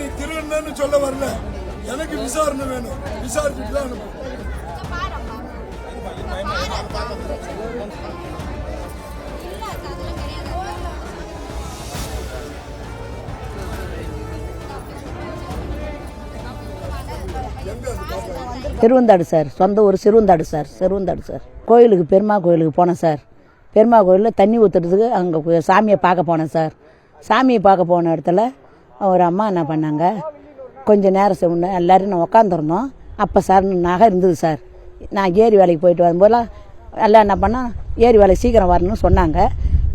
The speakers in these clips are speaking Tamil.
நீ திருவண்ணு சொல்ல வரல, எனக்கு விசாரணை வேணும். விசாரிச்சுட்டு தான் திருவந்தாடு சார், சொந்த ஊர் சிறுவந்தாடு சார். சிறுவந்தாடு சார். கோயிலுக்கு பெருமா கோயிலுக்கு போனேன் சார். பெருமா கோயிலில் தண்ணி ஊற்றுறதுக்கு அங்கே சாமியை பார்க்க போனேன் சார். சாமியை பார்க்க போன இடத்துல ஒரு அம்மா என்ன பண்ணாங்க, கொஞ்சம் நேரம் முன்னே எல்லோரும் நான் உக்காந்துருந்தோம். அப்போ சார் நகை இருந்தது சார். நான் ஏரி வேலைக்கு போயிட்டு வரும்போதெல்லாம் எல்லாம் என்ன பண்ணால் ஏரி வேலைக்கு சீக்கிரம் வரணும்னு சொன்னாங்க.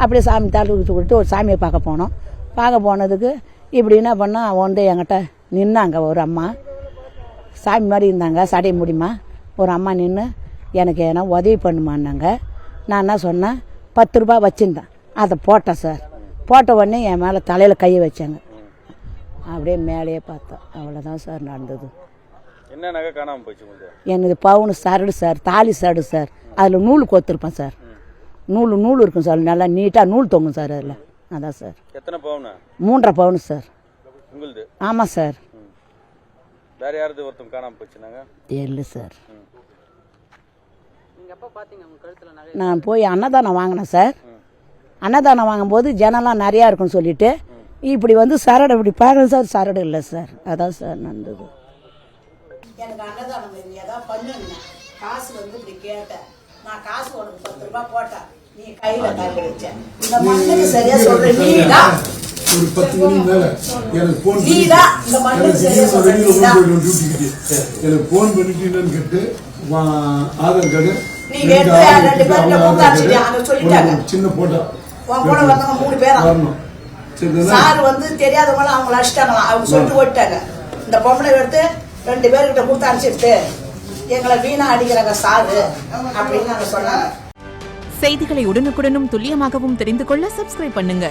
அப்படியே சாமி தாழ்வு கொடுத்து ஒரு சாமியை பார்க்க போனோம். பார்க்க போனதுக்கு இப்படி என்ன பண்ணால் வந்து என்கிட்ட நின்னாங்க. ஒரு அம்மா சாமி மாதிரி இருந்தாங்க, சடைய முடியுமா. ஒரு அம்மா நின்று எனக்கு ஏன்னா உதவி பண்ணுமான்னாங்க. நான் என்ன சொன்னேன், 10 ரூபா வச்சுருந்தேன், அதை போட்டேன் சார். போட்ட உடனே என் மேலே தலையில் கையை வச்சாங்க. அப்படியே மேலேயே பார்த்தேன். அவ்வளோதான் சார் நடந்தது. என்ன நகை காணாமல் போச்சு? எனக்கு பவுனு சரடு சார், தாலி சரடு சார். அதில் நூல் கோத்துருப்பேன் சார். நூல் இருக்கும் சார், நல்லா நீட்டாக நூல் தொங்கும் சார் அதில். அதான் சார். எத்தனை பவுனு? 3.5 பவுனு சார். உங்களுது? ஆமாம் சார். வேற யாராவது ஒருத்தம் காணாமல் போச்சுனாங்க? தெரியல சார். நான் போய் அன்னதானம் வாங்கினேன் சார். அன்னதானம் வாங்கும்போது ஜனம்லாம் நிறையா இருக்குன்னு சொல்லிட்டு இப்படி வந்து சரடு இப்படி பாருங்க சார், சரடு இல்லை சார். அதான் சார் நடந்தது. எனக்கு அன்னதானம் ஏதாவது பண்ணுங்க, காசு வந்து இப்படி கேட்டேன். நான் காசு உனக்கு 10 ரூபாய் போட்டேன், நீ கையில தள்ளி வச்சேன். இந்த மண்ணுக்கு சரியா சொல்றேன், நீடா ஒரு 10 மணி மேல எனக்கு போன் எனக்கு போன் பண்ணிட்டு என்னன்னு கேட்டு ஆதார் கார்டு சின்ன போட்டோ கூட வந்தவங்க 3 பேர் வரணும். சார் வந்து தெரியாதவங்க அவங்க அடிச்சிட்டாங்களா, அவங்க சொல்லிட்டு ஓட்டாங்க. இந்த பொம்பளை எடுத்து 2 பேர்கிட்ட கூத்து அடிச்சிட்டு எங்களை வீணா அடிக்கிறாங்க சாரு அப்படின்னு நாங்க சொன்னாங்க. செய்திகளை உடனுக்குடனும் துல்லியமாகவும் தெரிந்து கொள்ள சப்ஸ்கிரைப் பண்ணுங்க.